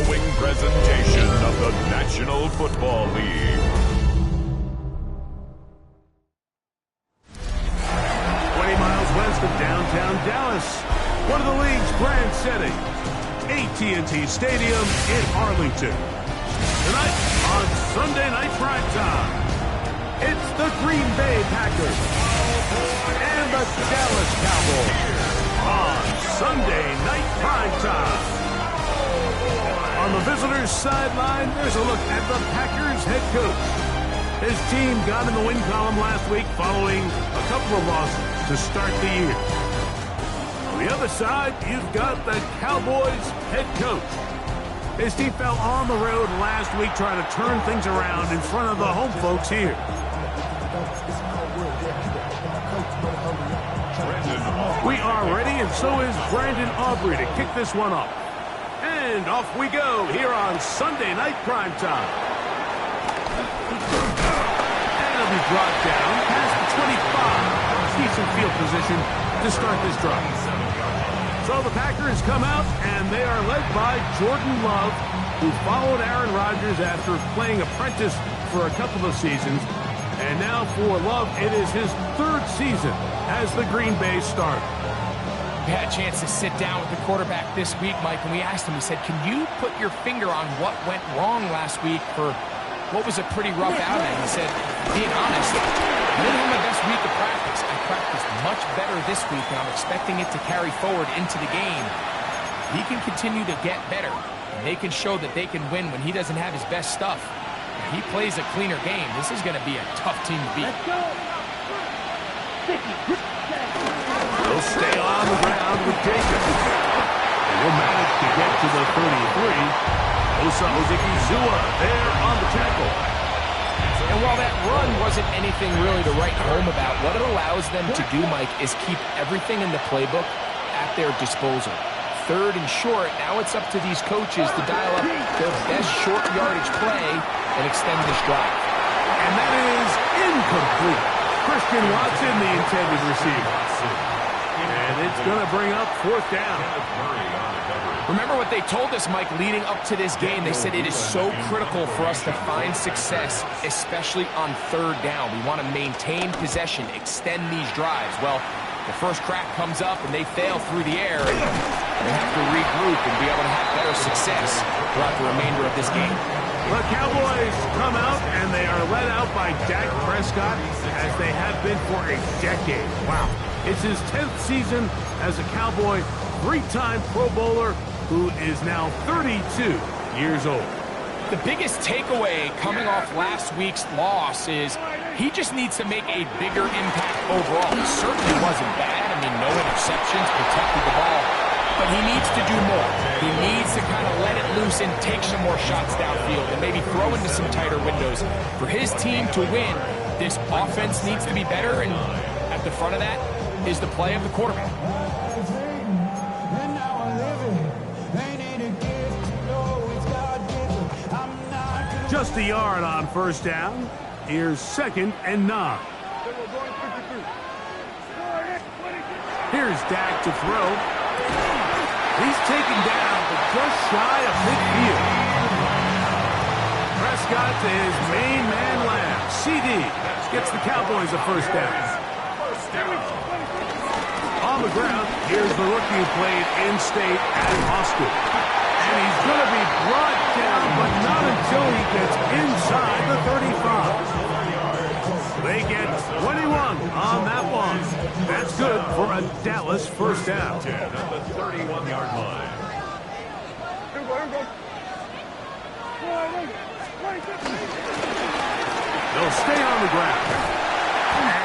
following presentation of the National Football League. 20 miles west of downtown Dallas, one of the league's grand settings, AT&T Stadium in Arlington. Tonight on Sunday Night Primetime, it's the Green Bay Packers and the Dallas Cowboys on Sunday Night Primetime. On the visitors' sideline, there's a look at the Packers head coach. His team got in the win column last week following a couple of losses to start the year. On the other side, you've got the Cowboys head coach. His team fell on the road last week trying to turn things around in front of the home folks here. We are ready, and so is Brandon Aubrey to kick this one off. And off we go here on Sunday Night Primetime. And it'll be brought down past the 25. Decent field position to start this drive. So the Packers come out, and they are led by Jordan Love, who followed Aaron Rodgers after playing apprentice for a couple of seasons. And now for Love, it is his third season as the Green Bay starter. We had a chance to sit down with the quarterback this week, Mike, and we asked him, we said, can you put your finger on what went wrong last week for what was a pretty rough outing? He said, being honest, I didn't have my best week of practice. I practiced much better this week, and I'm expecting it to carry forward into the game. He can continue to get better, and they can show that they can win when he doesn't have his best stuff. If he plays a cleaner game, this is going to be a tough team to beat. They'll stay on the ground with Jacobs. They will manage to get to the 33. Osa Ozeki-Zua there on the tackle. And while that run wasn't anything really to write home about, what it allows them to do, Mike, is keep everything in the playbook at their disposal. Third and short, now it's up to these coaches to dial up their best short yardage play and extend this drive. And that is incomplete. Christian Watson, the intended receiver. And it's going to bring up fourth down. Remember what they told us, Mike, leading up to this game. They said it is so critical for us to find success, especially on third down. We want to maintain possession, extend these drives. Well, the first crack comes up and they fail through the air, and they have to regroup and be able to have better success throughout the remainder of this game. The Cowboys come out, and they are led out by Dak Prescott, as they have been for a decade. Wow. It's his 10th season as a Cowboy, three-time Pro Bowler, who is now 32 years old. The biggest takeaway coming off last week's loss is he just needs to make a bigger impact overall. He certainly wasn't bad. I mean, no interceptions, protected the ball. But he needs to do more. He needs to kind of let it loose and take some more shots downfield and maybe throw into some tighter windows. For his team to win, this offense needs to be better, and at the front of that is the play of the quarterback. Just a yard on first down. Here's 2nd and 9. Here's Dak to throw. He's taken down, but just shy of midfield. Prescott to his main man Lamb. CD gets the Cowboys a first down. On the ground, here's the rookie who played in-state at Austin. And he's going to be brought down, but not until he gets inside the 35. They get 21 on that one. That's good for a Dallas first down. At the 31-yard line. They'll stay on the ground.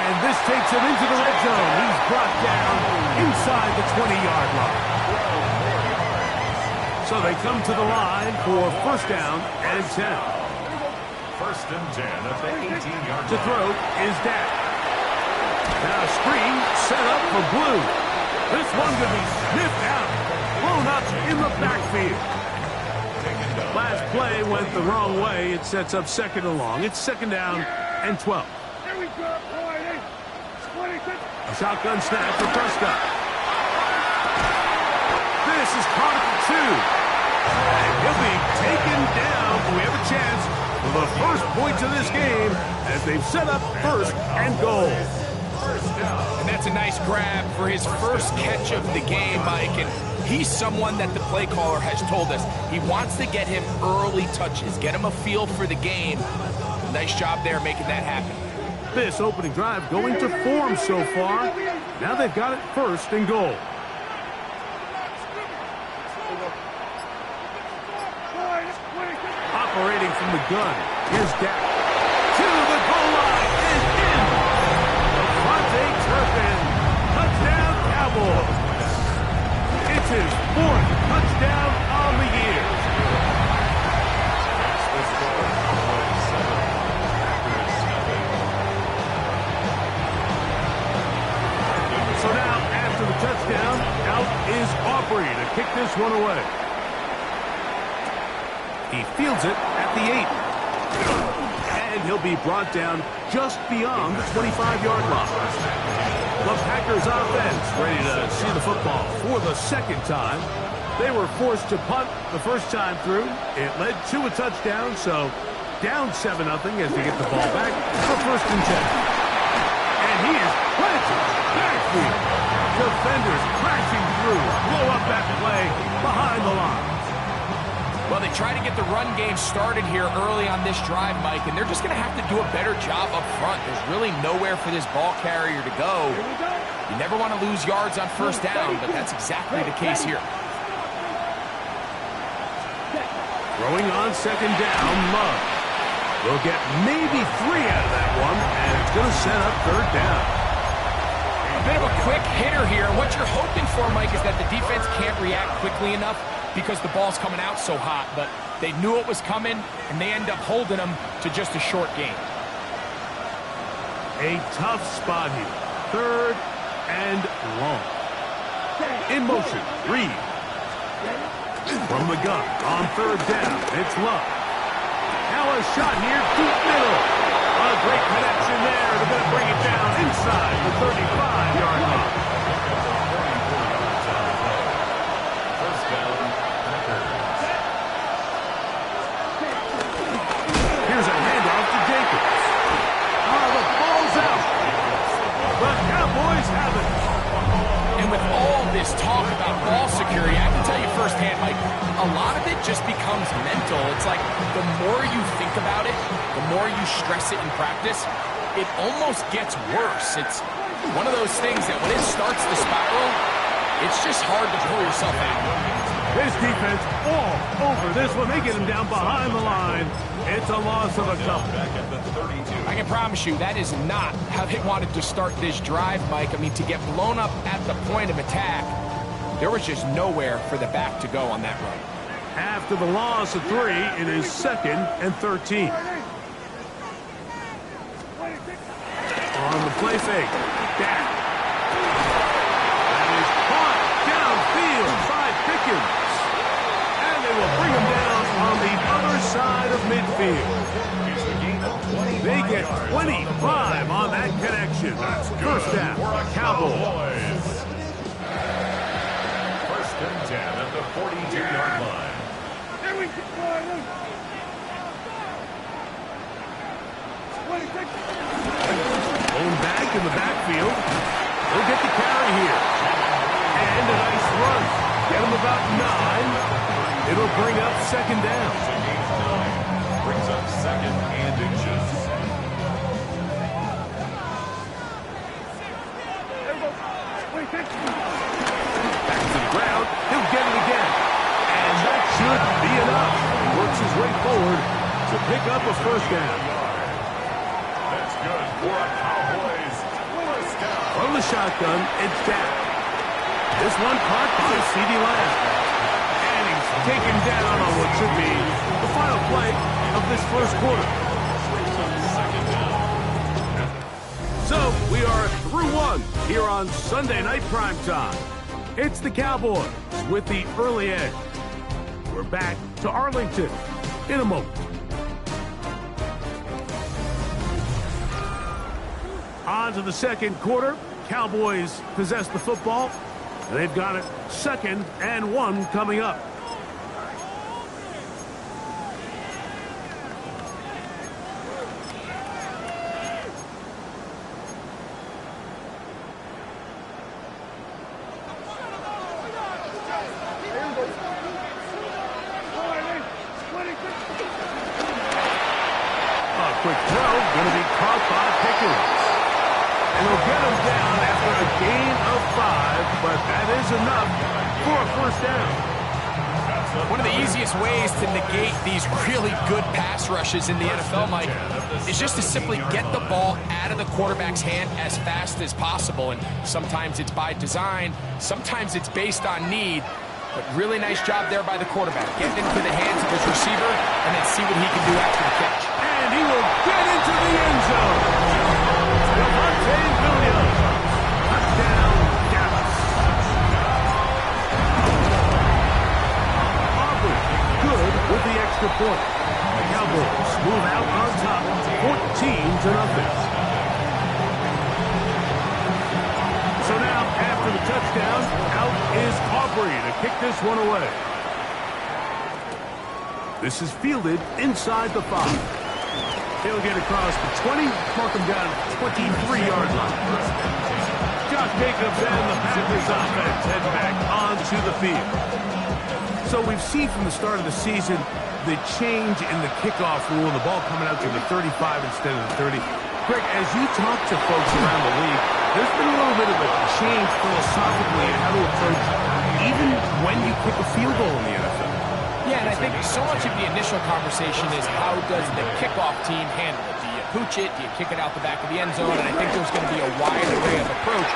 And this takes him into the red zone. He's brought down inside the 20-yard line. So they come to the line for first down and 10. 1st and 10 at the 18-yard line. To throw is Dak. Now a screen set up for Blue. This one could be sniffed out. Blown up in the backfield. Last play went the wrong way. It sets up 2nd and long. It's 2nd down and 12. A shotgun snap for Prescott. This is caught at the 2. And he'll be of this game as they've set up first and goal. And that's a nice grab for his first catch of the game, Mike. And he's someone that the play caller has told us he wants to get him early touches, get him a feel for the game. Nice job there making that happen. This opening drive going to form so far. Now they've got it first and goal. Operating from the gun, here's Dak. To the goal line and in. Devontae Turpin. Touchdown, Cowboys. It's his fourth touchdown on the year. So now, after the touchdown, out is Aubrey to kick this one away. He fields it at the 8. And he'll be brought down just beyond the 25-yard line. The Packers offense ready to see the football for the second time. They were forced to punt the first time through. It led to a touchdown, so down 7-0 as they get the ball back for first and 10. And he is planted backfield. Defenders crashing through, blow up that play behind the line. Well, they try to get the run game started here early on this drive, Mike, and they're just going to have to do a better job up front. There's really nowhere for this ball carrier to go. You never want to lose yards on first down, but that's exactly the case here. Throwing on second down, Love. They'll get maybe 3 out of that one, and it's going to set up third down. A bit of a quick hitter here. What you're hoping for, Mike, is that the defense can't react quickly enough because the ball's coming out so hot, but they knew it was coming, and they end up holding them to just a short game. A tough spot here. Third and long. In motion, Reed. From the gun, on third down, it's Love. Now a shot here, deep middle. A great connection there. They're going to bring it down inside the 35-yard line. Here's a handoff to Jacobs. Oh, the ball's out. The Cowboys have it. And with all this talk about ball security, I can tell you firsthand, Mike, a lot of it just becomes mental. It's like the more you think about it, the more you stress it in practice, it almost gets worse. It's one of those things that when it starts to spiral, it's just hard to pull yourself out. This defense all over this one. They get him down behind the line. It's a loss of a couple. I can promise you that is not how they wanted to start this drive, Mike. I mean, to get blown up at the point of attack, there was just nowhere for the back to go on that run. After the loss of 3, it is 2nd and 13. On the play fake, Dak. That is caught downfield by Pickens. And they will bring him down on the other side of midfield. They get 25 on that connection. First down, Cowboys. First and 10 at the 42-yard line. Blown back in the backfield. They'll get the carry here. And a nice run. Get him about 9. It'll bring up second down. Brings up 2nd and inches. Back to the ground. He'll get it again. And that should be enough. Works his way forward to pick up a first down. That's good for a Cowboys first down. From the shotgun, it's Dak. This one caught by C.D. Lamb. And he's taken down on what should be the final play of this first quarter. So, we are through 1 here on Sunday Night Primetime. It's the Cowboys with the early edge. We're back to Arlington in a moment. On to the second quarter. Cowboys possess the football. They've got it 2nd and 1 coming up. quick throw, going to be caught by Pickens. And he'll get him down after a gain of 5, but that is enough for a first down. One of the easiest ways to negate these really good pass rushes in the NFL, Mike, is just to simply get the ball out of the quarterback's hand as fast as possible. And sometimes it's by design, sometimes it's based on need. But really nice job there by the quarterback. Get into the hands of his receiver and then see what he can do after the catch. And he will get into the end zone. Devontae Williams. Touchdown, Dallas. Aubrey, good with the extra point. The Cowboys move out on top, 14-0. So now, after the touchdown, out is Aubrey to kick this one away. This is fielded inside the 5. He'll get across the 20, mark him down at the 23-yard line. Josh Jacobs and the Packers offense head back onto the field. So we've seen from the start of the season the change in the kickoff rule and the ball coming out to the 35 instead of the 30. Greg, as you talk to folks around the league, there's been a little bit of a change philosophically in how to approach even when you kick a field goal in the NFL. Yeah, and I think so much of the initial conversation is how does the kickoff team handle it? Do you pooch it? Do you kick it out the back of the end zone? And I think there's going to be a wide array of approach.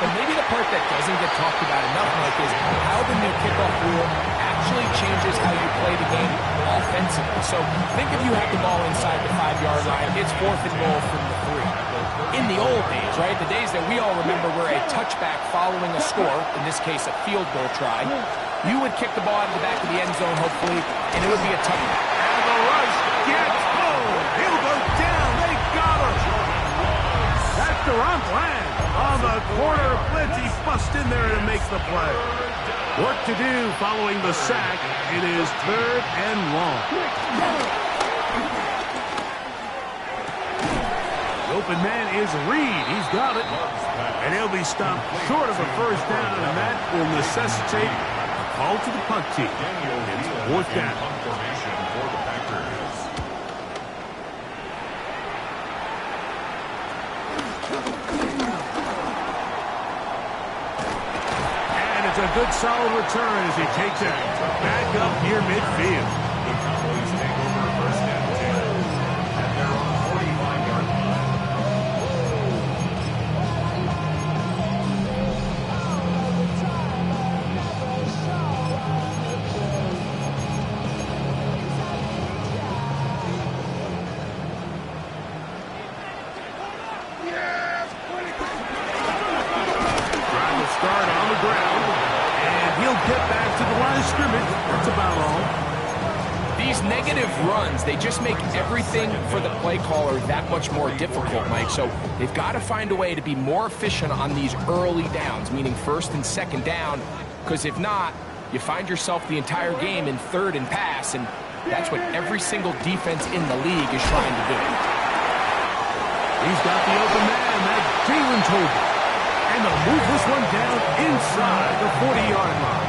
But maybe the part that doesn't get talked about enough, Mike, is how the new kickoff rule actually changes how you play the game offensively. So think if you have the ball inside the 5-yard line, it's 4th and goal from the 3. In the old days, right, the days that we all remember were a touchback following a score, in this case a field goal try, you would kick the ball out of the back of the end zone, hopefully, and it would be a touchback. And the rush gets home. He'll go down. They got him. That's Durant Land on the corner blitz. He busts in there to make the play. Work to do following the sack. It is 3rd and long. The open man is Reed. He's got it. And he'll be stopped short of a first down, and that will necessitate a call to the punt team. It's 4th down. Formation for the Packers. And it's a good solid return as he takes it back up near midfield. The Cowboys take over first and 10 at their own 45-yard line. Drive will start on the ground, and he'll get back to the line of scrimmage. That's about all. These negative runs, they just make everything for the play caller that much more difficult, Mike. So they've got to find a way to be more efficient on these early downs, meaning 1st and 2nd down, because if not, you find yourself the entire game in 3rd and pass, and that's what every single defense in the league is trying to do. He's got the open man. That's Jalen Tolbert. And they'll move this one down inside the 40-yard line.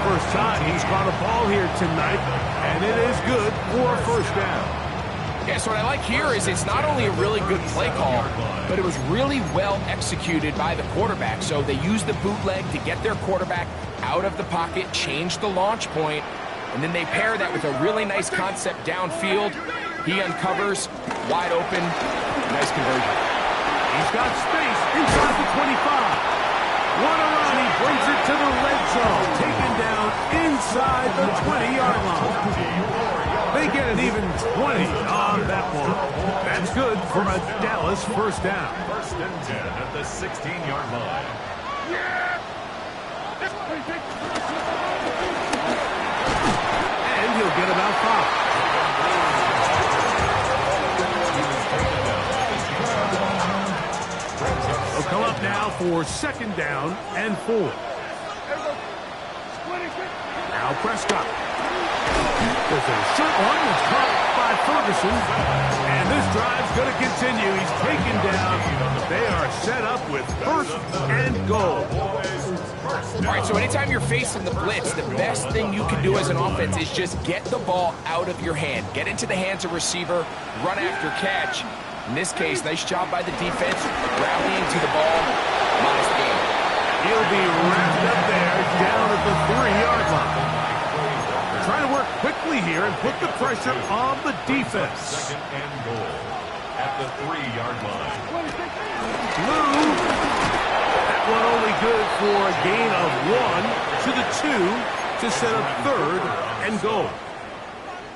First time he's caught a ball here tonight, and it is good for a first down. Yeah, so what I like here is it's not only a really good play call, but it was really well executed by the quarterback. So they used the bootleg to get their quarterback out of the pocket, change the launch point, and then they pair that with a really nice concept downfield. He uncovers, wide open, nice conversion. He's got space inside the 25. What a run. He brings it to the red zone. Taken down inside the 20-yard line. They get an even 20 on that one. That's good for a Dallas first down. 1st and 10 at the 16-yard line. And he'll get about 5. They'll come up now for 2nd down and 4. Now Prescott. There's a short one that's caught by Ferguson. And this drive's going to continue. He's taken down. They are set up with 1st and goal. All right, so anytime you're facing the blitz, the best thing you can do as an offense is just get the ball out of your hand. Get into the hands of receiver, run after catch. In this case, nice job by the defense, rallying to the ball. Nice game. He'll be wrapped up there down at the 3-yard line. Trying to work quickly here and put the pressure on the defense. 2nd and goal at the 3-yard line. Lou. That one only good for a gain of 1 to the 2 to set up 3rd and goal.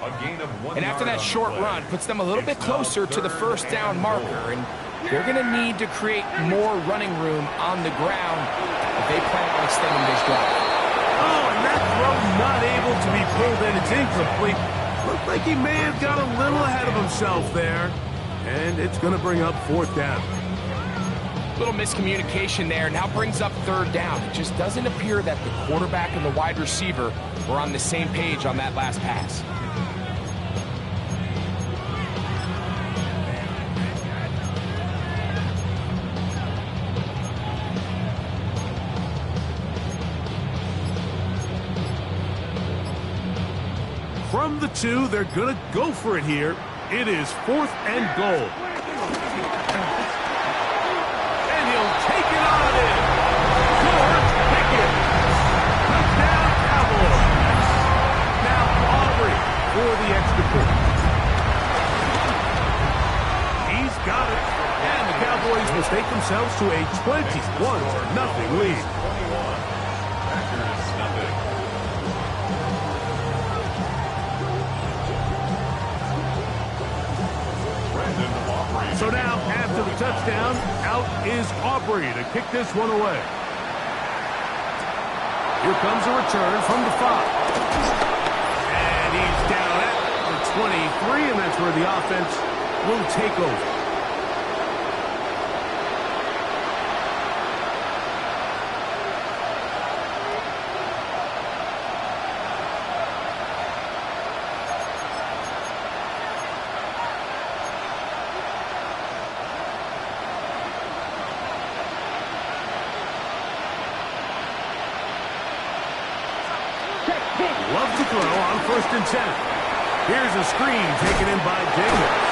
A gain of 1 And after yard that on short the play. run, puts them a little bit It's now closer to the 3rd first down and marker. goal. And they're going to need to create more running room on the ground if they plan on extending this drive. Oh, and that throw not able to be pulled in. It's incomplete. Looked like he may have got a little ahead of himself there. And it's going to bring up 4th down. Little miscommunication there. Now brings up 3rd down. It just doesn't appear that the quarterback and the wide receiver were on the same page on that last pass. From the 2, they're going to go for it here. It is 4th and goal. And he'll take it on in. George Pickens. Touchdown, Cowboys. Now Aubrey for the extra point. He's got it. And the Cowboys mistake themselves to a 21-0 lead. 21. Packers nothing. So now, after the touchdown, out is Aubrey to kick this one away. Here comes a return from the 5. And he's down at the 23, and that's where the offense will take over. Love to throw on 1st and 10. Here's a screen taken in by Jacobs.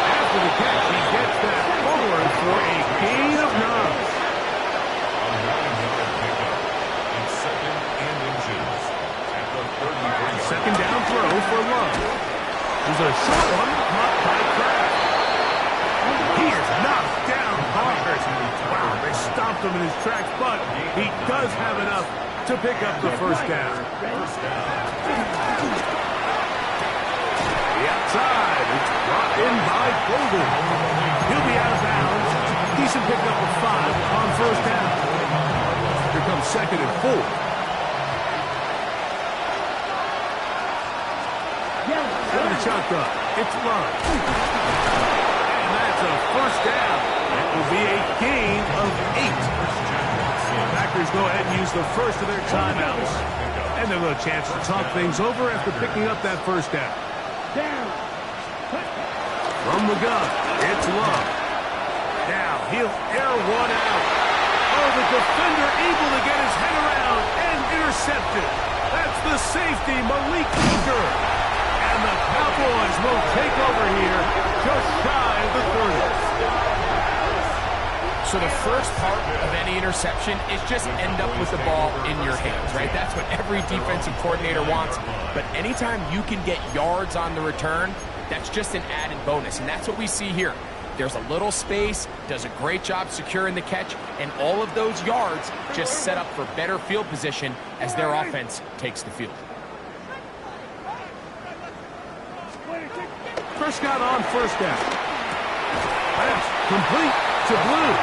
After the catch, he gets that forward for a gain of 9. A 9-yard pickup. It's 2nd and inches at the 33. 2nd down throw for Love. There's a short one caught by Kraft. He is knocked down hard. Wow, they stopped him in his tracks, but he does have enough to pick up the 1st down. The outside, it's brought in by Golden. He'll be out of bounds. Decent pickup of 5 on 1st down. Here comes 2nd and 4. Out of the shotgun, it's Love. And that's a 1st down. That will be a gain of 8. Packers go ahead and use the first of their timeouts. And they'll have a chance to talk things over after picking up that 1st down. From the gun, it's Love. Now he'll air one out. Oh, the defender able to get his head around and intercepted. That's the safety, Malik Hooker. And the Cowboys will take over here just shy of the 30. So the first part of any interception is just end up with the ball in your hands, right? That's what every defensive coordinator wants. But anytime you can get yards on the return, that's just an added bonus. And that's what we see here. There's a little space, does a great job securing the catch, and all of those yards just set up for better field position as their offense takes the field. Prescott on 1st down. Pass complete to Blue.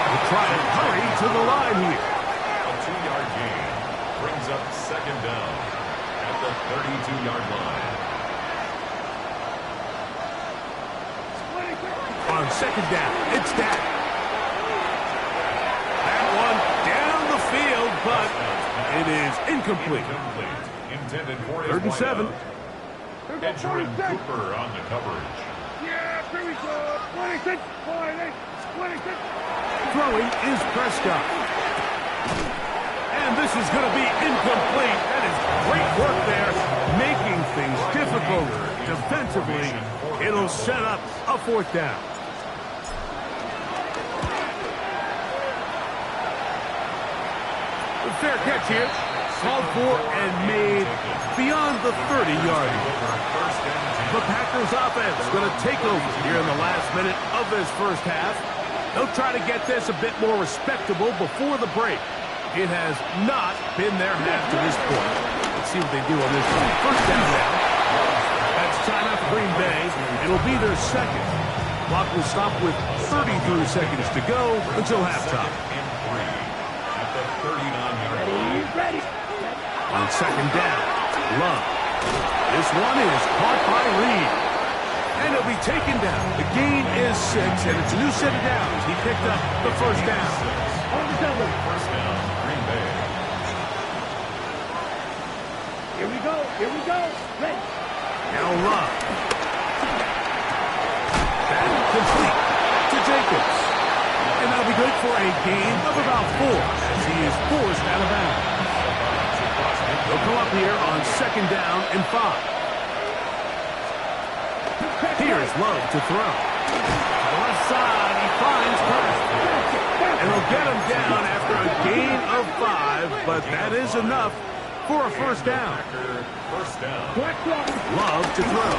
We'll try and hurry to the line here. A 2-yard gain brings up 2nd down at the 32-yard line. On 2nd down, it's Dak. That one down the field, but it is incomplete. Incomplete. intended for his 3rd and 7. Edgerrin Cooper on the coverage. Here we go. 26, 26. Throwing is Prescott. And this is going to be incomplete. That is great work there, making things difficult defensively. It'll set up a 4th down. The fair catch here, called for and made beyond the 30-yard line. The Packers offense going to take over here in the last minute of this first half. They'll try to get this a bit more respectable before the break. It has not been their half to this point. Let's see what they do on this one. 1st down now. That's timeout for Green Bay. It'll be their 2nd. Clock will stop with 33 seconds to go until halftime. At the 39-yard line. On 2nd down, Love. This one is caught by Reed. And he'll be taken down. The gain is 6, and it's a new set of downs. He picked up the 1st down. First down, Green Bay. Here we go. Ready. Now Love. That complete to Jacobs. And that'll be good for a gain of about 4 as he is forced out of bounds. They'll come up here on 2nd down and 5. Here's Love to throw. To the left side, he finds Hurst. And he'll get him down after a gain of 5, but that is enough for a 1st down. First down. Love to throw.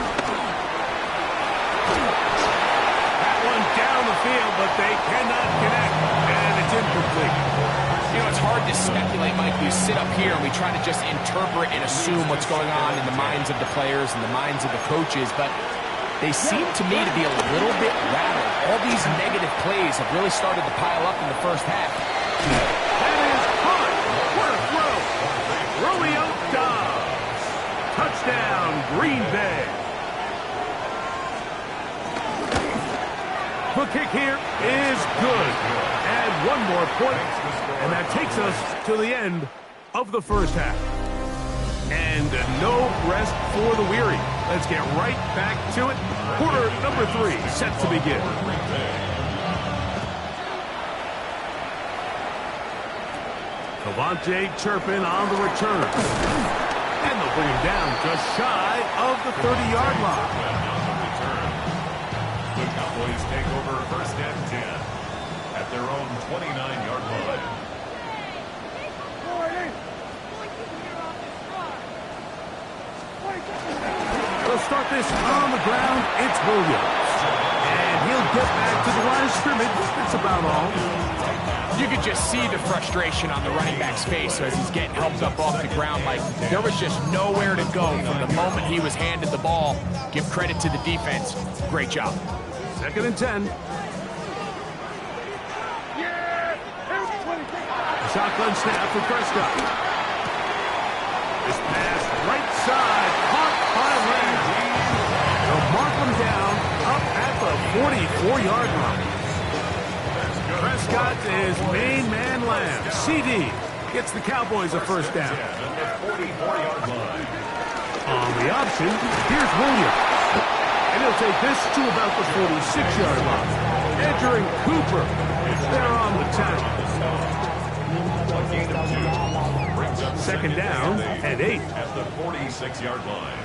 That one down the field, but they cannot connect, and it's incomplete. You know, it's hard to speculate, Mike. We sit up here and we try to just interpret and assume what's going on in the minds of the players and the minds of the coaches, but they seem to me to be a little bit rattled. All these negative plays have really started to pile up in the first half. That is caught. What a throw. Romeo Dobbs. Touchdown, Green Bay. The kick here is good. Add 1 more point, and that takes us to the end of the first half. And no rest for the weary. Let's get right back to it. Quarter number 3 set to begin. Cavante Turpin on the return. And they'll bring him down just shy of the 30-yard line. The Cowboys take over 1st and 10 at their own 29-yard line. They'll start this on the ground. It's Williams. And he'll get back to the line of scrimmage. That's about all. You could just see the frustration on the running back's face as he's getting helped up off the ground. Like, there was just nowhere to go from the moment he was handed the ball. Give credit to the defense. Great job. 2nd and 10. Shotgun snap for Prescott. This pass right side, caught by Ramsey. They'll mark him down up at the 44-yard line. Prescott is main man Lamb. CD gets the Cowboys a 1st down. On the option, here's Williams. And he'll take this to about the 46-yard line. Edgerrin Cooper is there on the tackle. 2nd down and 8. At the 46-yard line.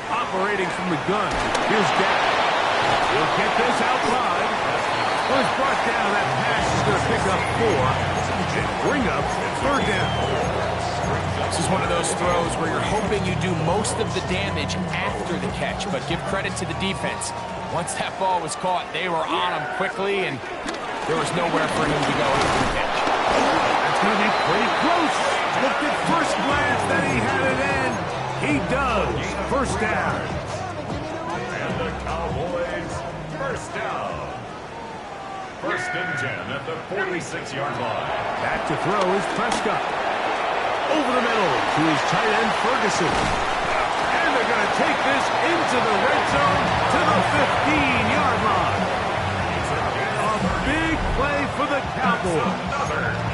Operating from the gun. Here's Dak. He'll get this outside. Well, he's brought down. That pass is going to pick up 4 and bring up 3rd down. This is one of those throws where you're hoping you do most of the damage after the catch, but give credit to the defense. Once that ball was caught, they were on him quickly, and there was nowhere for him to go after the catch. That's going to be pretty close. Looked at first glance that he had it in. He does. 1st down. And the Cowboys, 1st down. 1st and 10 at the 46-yard line. Back to throw is Prescott. Over the middle to his tight end, Ferguson. And they're going to take this into the red zone to the 15-yard line. A big play for the Cowboys.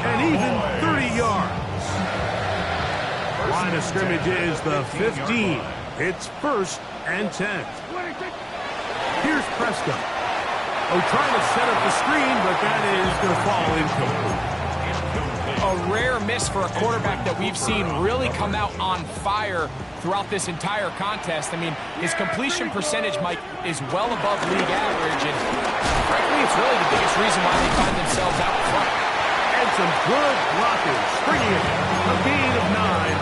And even 30 yards. Line of scrimmage is the 15. It's 1st and 10. Here's Prescott. Oh, trying to set up the screen, but that is going to fall incomplete. A rare miss for a quarterback that we've seen really come out on fire throughout this entire contest. I mean, his completion percentage, Mike, is well above league average, and frankly, it's really the biggest reason why they find themselves out front. And some good blocking, bringing it a gain of 9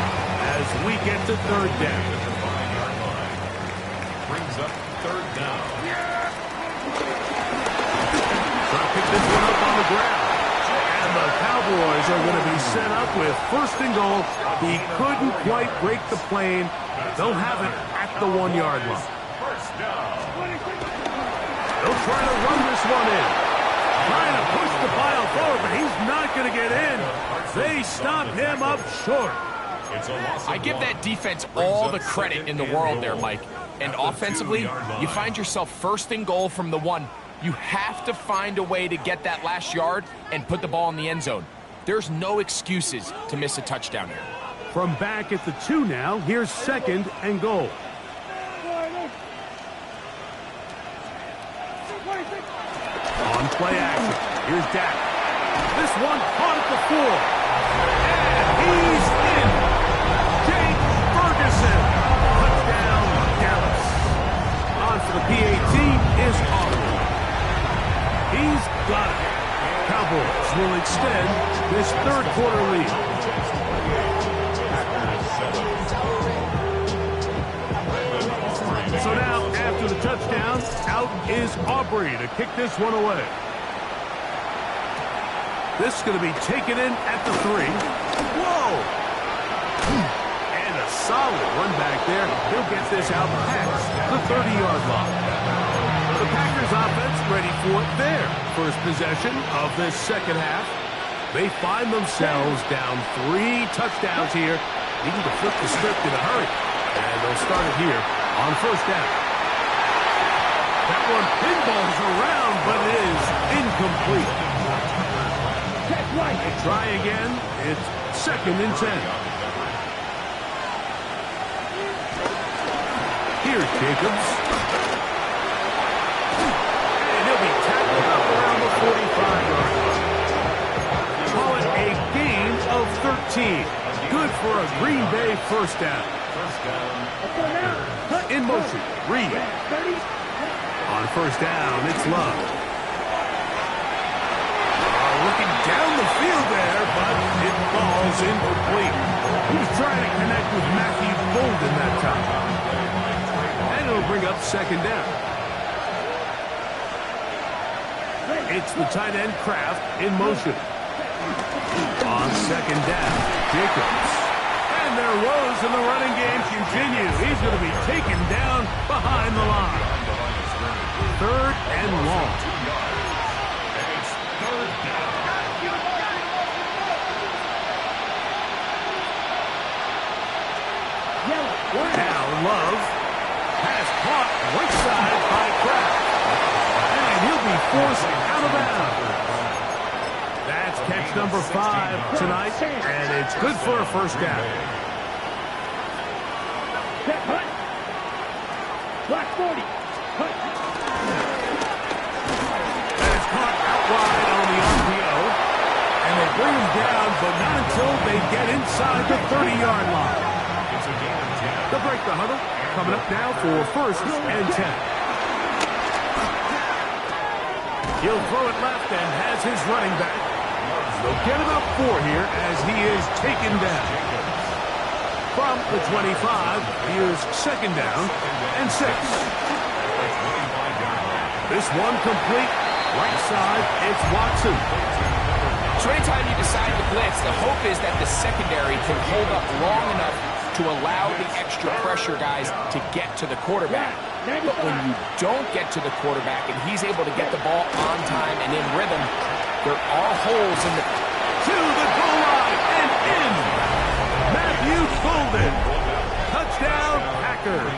as we get to 3rd down. Brings up 3rd down. Trying to pick this one up on the ground. And the Cowboys are going to be set up with 1st and goal. He couldn't quite break the plane. They'll have it at the 1-yard line. 1st down. They'll try to run this one in. Trying to push the pile forward, but he's not going to get in. They stop him up short. I give that defense all the credit in the world there, Mike. And offensively, you find yourself 1st and goal from the 1. You have to find a way to get that last yard and put the ball in the end zone. There's no excuses to miss a touchdown here. From back at the 2 now, here's 2nd and goal. On play action, here's Dak. This one caught at the 4. And he's in. Jake Ferguson. Touchdown, Dallas. On for the PAT is Aubrey. He's got it. Cowboys will extend this 3rd quarter lead. So now, after the touchdown, out is Aubrey to kick this one away. This is going to be taken in at the 3. Whoa! And a solid run back there. He'll get this out past the 30-yard line. The Packers offense ready for their first possession of this 2nd half. They find themselves down 3 touchdowns here. Needing to flip the script in a hurry. And they'll start it here on 1st down. That one pinballs around, but it is incomplete. They try again. It's 2nd and 10. Here's Jacobs. And he'll be tackled up around the 45-yard line. Call it a gain of 13. Good for a Green Bay 1st down. In motion, Reed. On 1st down, it's Love. Looking down the field there, but it falls incomplete. He was trying to connect with Matthew Bolden that time. And it'll bring up 2nd down. It's the tight end Kraft in motion. On 2nd down, Jacobs. And their woes in the running game continue. He's going to be taken down behind the line. 3rd and long. It's 3rd down. Now Love has caught right side by Kraft. And he'll be forced out of bounds. That's catch number 5 tonight, and it's good for a 1st down. Black 40. That's caught out wide on the RPO. And they bring him down, but not until they get inside the 30-yard line. They'll break the huddle. Coming up now for 1st and 10. He'll throw it left and has his running back. They'll get about 4 here as he is taken down. From the 25, here's 2nd down and 6. This one complete. Right side, it's Watson. So anytime you decide to blitz, the hope is that the secondary can hold up long enough to allow the extra pressure guys to get to the quarterback. But when you don't get to the quarterback and he's able to get the ball on time and in rhythm, there are holes in the... To the goal line and in. Matthew Bolden. Touchdown, Packers.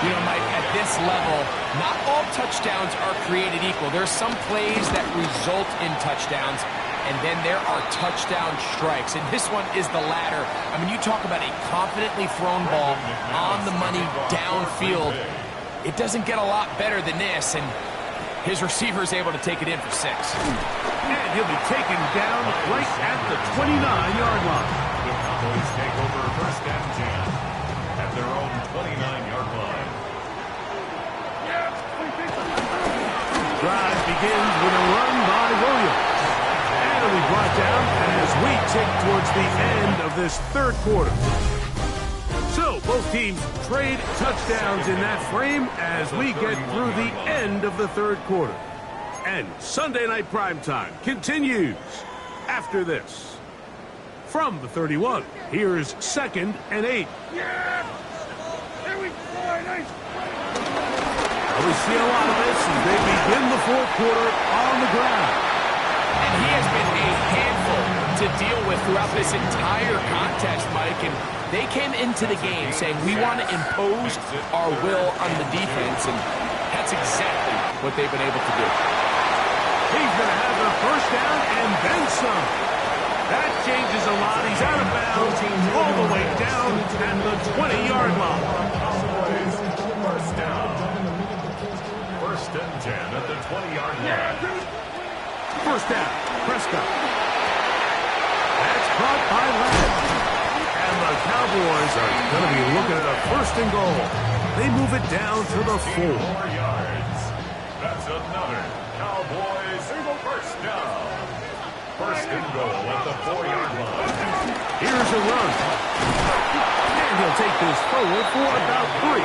You know, Mike, at this this level, not all touchdowns are created equal. There's some plays that result in touchdowns, and then there are touchdown strikes. And this one is the latter. I mean, you talk about a confidently thrown ball on the money downfield. It doesn't get a lot better than this, and his receiver is able to take it in for 6. And he'll be taken down right at the 29-yard line. The Cowboys take over first and 10 at their own 29-yard line. Drive begins with a run by Williams. And he'll be brought down as we tick towards the end of this third quarter. So both teams trade touchdowns in that frame as we get through the end of the third quarter. And Sunday Night Primetime continues after this. From the 31, here's 2nd and 8. Yeah! Here we go, nice. We see a lot of this as they begin the fourth quarter on the ground. And he has been a handful to deal with throughout this entire contest, Mike. And they came into the game saying, we want to impose our will on the defense. And that's exactly what they've been able to do. He's going to have the first down and then some. That changes a lot. He's out of bounds all the way down at the 20-yard line. First down. First and 10 at the 20-yard line. First down, Prescott. That's caught by Lamb. And the Cowboys are going to be looking at a first and goal. They move it down to the 4. 4 yards. That's another Cowboys first down. First and goal at the 4-yard line. Here's a run. And he'll take this forward for about 3.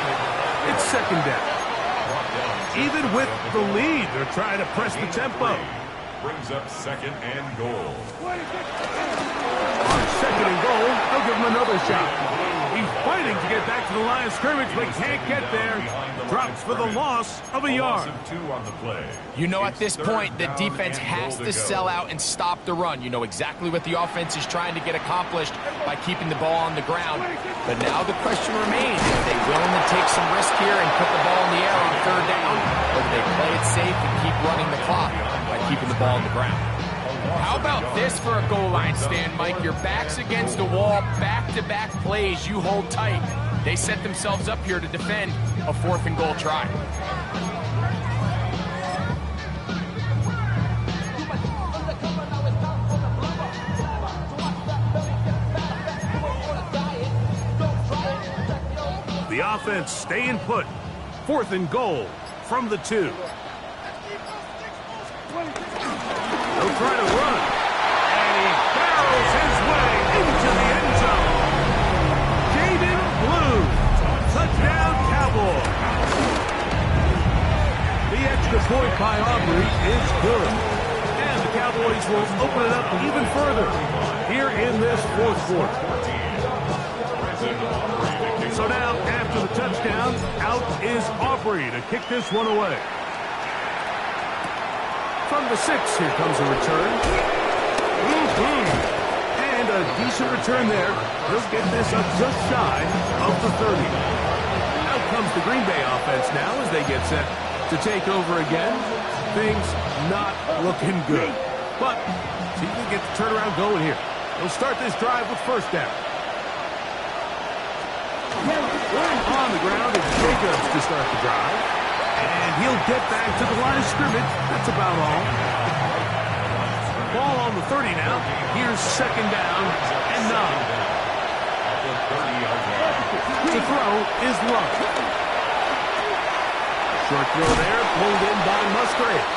It's second down. Even with the lead, they're trying to press the tempo. Brings up second and goal. On second and goal, they'll give him another shot. He's fighting to get back to the line of scrimmage, but can't get there. Drops for the loss of a yard. On the play. You know at this point, the defense has to sell out and stop the run. You know exactly what the offense is trying to get accomplished by keeping the ball on the ground. But now the question remains, are they willing to take some risk here and put the ball in the air on third down? Or do they play it safe and keep running the clock by keeping the ball on the ground? How about this for a goal line stand, Mike? Your back's against the wall, back-to-back plays, you hold tight. They set themselves up here to defend a 4th and goal try. The offense staying put. 4th and goal from the 2. He'll try to run. And he barrels his way into the end zone. Jaden Blue. Touchdown, Cowboys. The extra point by Aubrey is good. And the Cowboys will open it up even further here in this fourth quarter. So now, after the touchdown, out is Aubrey to kick this one away. From the 6, here comes a return. And a decent return there. He'll get this up just shy of the 30. Out comes the Green Bay offense now as they get set to take over again. Things not looking good. But see if they get the turnaround going here. They'll start this drive with first down. On the ground is Jacobs to start the drive. And he'll get back to the line of scrimmage. That's about all. Ball on the 30 now. Here's second down and 9. To throw is Love. Short throw there, pulled in by Musgrave.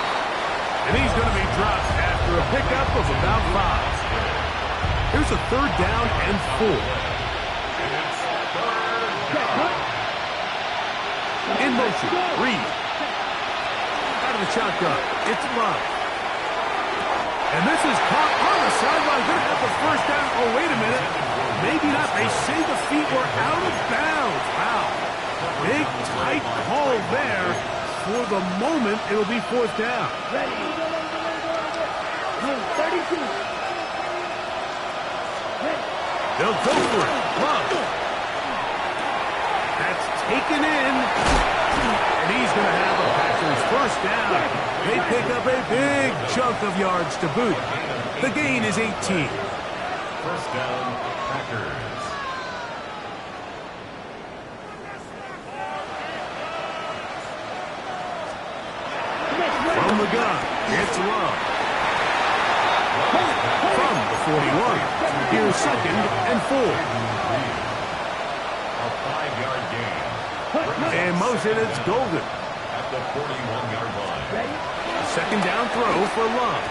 And he's going to be dropped after a pickup of about 5. Here's a third down and 4. In motion, Reed. Out of the shotgun, it's Love. And this is caught on the sideline. Going to have the first down. Oh, wait a minute. Maybe not. They say the feet were out of bounds. Wow. Big, tight call there. For the moment, it'll be fourth down. Ready. 32. They'll go for it. Love. That's taken in. And going to have a Packers first down. They pick up a big chunk of yards to boot. The gain is 18. First down, Packers. From the gun, it's Love. From the 41, here's 2nd and 4. A 5-yard gain. In motion, it's Golden. At the 41-yard line. A 2nd down throw for Love.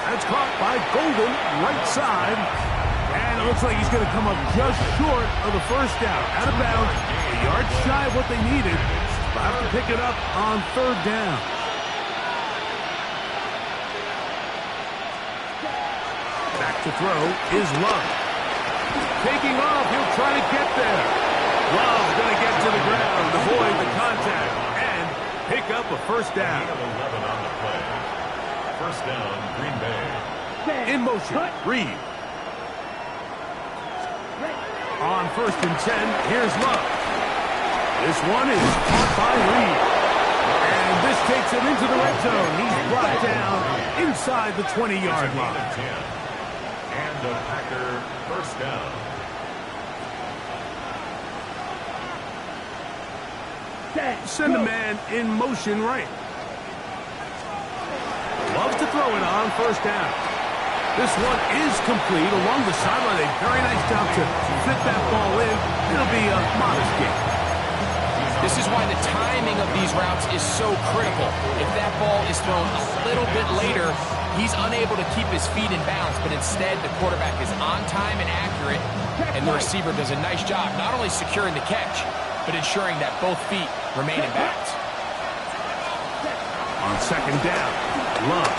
That's caught by Golden, right side. And it looks like he's going to come up just short of the first down. Out of bounds, a yard shy of what they needed. They'll have to pick it up on 3rd down. Back to throw is Love. Taking off, he'll try to get there. Love going to get to the ground, avoid the contact, and pick up a first down. 11 on the play. First down, Green Bay. In motion, Reed. On 1st and 10, here's Love. This one is caught by Reed. And this takes him into the red zone. He's brought down inside the 20-yard line. And the Packer first down. Send a man in motion right. Loves to throw it on 1st down. This one is complete along the sideline. A very nice job to fit that ball in. It'll be a modest gain. This is why the timing of these routes is so critical. If that ball is thrown a little bit later, he's unable to keep his feet in bounds, but instead the quarterback is on time and accurate, and the receiver does a nice job not only securing the catch, but ensuring that both feet remain in bounds. On 2nd down, Love.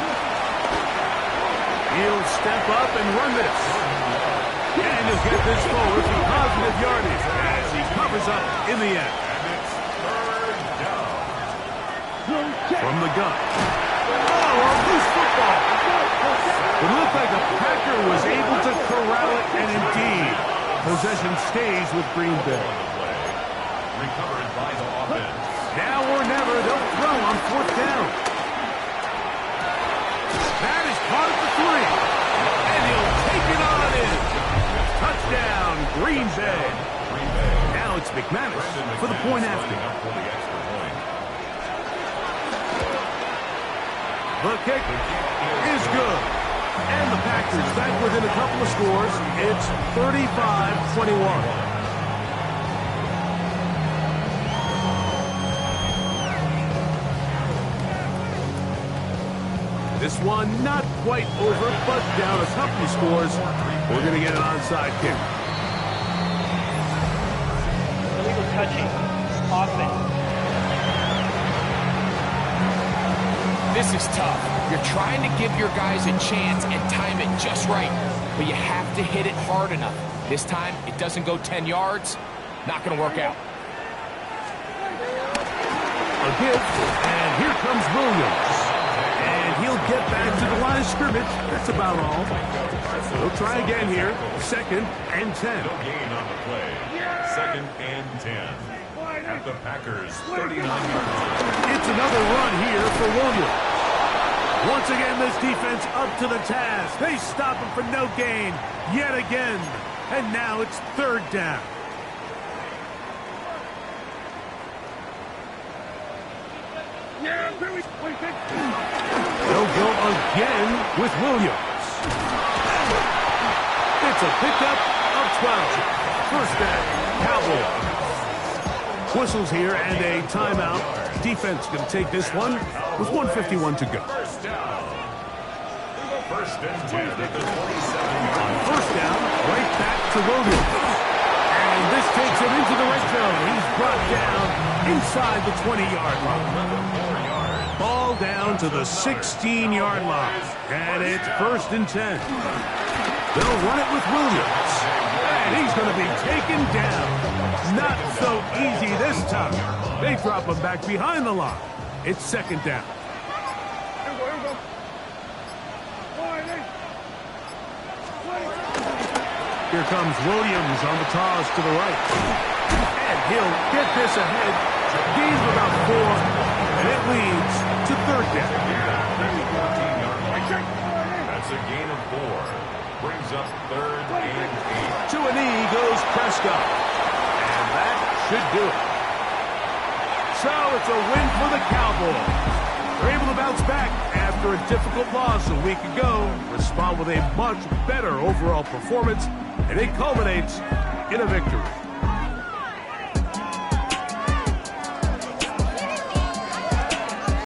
He'll step up and run this. And he'll get this forward for positive yardage as he covers up in the end. From the gun. Oh, a loose football. It looked like a Packer was able to corral it, and indeed, possession stays with Green Bay. Recovered by the offense. Now or never, they'll throw on 4th down. That is caught at the 3. And he'll take it on in. Touchdown, Green Bay. Now it's McManus for the point after. The kick is good. And the Packers back within a couple of scores. It's 35-21. This one not quite over, but down a couple of scores. We're going to get an onside kick. Illegal touching. Offense. This is tough. You're trying to give your guys a chance and time it just right, but you have to hit it hard enough. This time, it doesn't go 10 yards. Not going to work out. A give, and here comes Williams. And he'll get back to the line of scrimmage. That's about all. He'll try again here. 2nd and 10. No gain on the play. 2nd and 10. At the Packers 39-yard line. It's another run here for Williams. Once again, this defense up to the task. They stop him for no gain yet again. And now it's 3rd down. They'll go again with Williams. It's a pickup of 12. First down, Cowboys. Whistles here and a timeout. Defense going to take this one with 1:51 to go. First down. First and 10 at the 27. On 1st down, right back to Williams. And this takes him into the red zone. He's brought down inside the 20-yard line. Ball down to the 16-yard line. And it's 1st and 10. They'll run it with Williams. And he's going to be taken down. Not so easy this time. They drop him back behind the line. It's 2nd down. Here comes Williams on the toss to the right. And he'll get this ahead Gain of about 4, and it leads to third down. That's a gain of 4. Brings up third and 8. To a knee goes Prescott. And that should do it. So it's a win for the Cowboys. They're able to bounce back after a difficult loss a week ago, respond with a much better overall performance, and it culminates in a victory.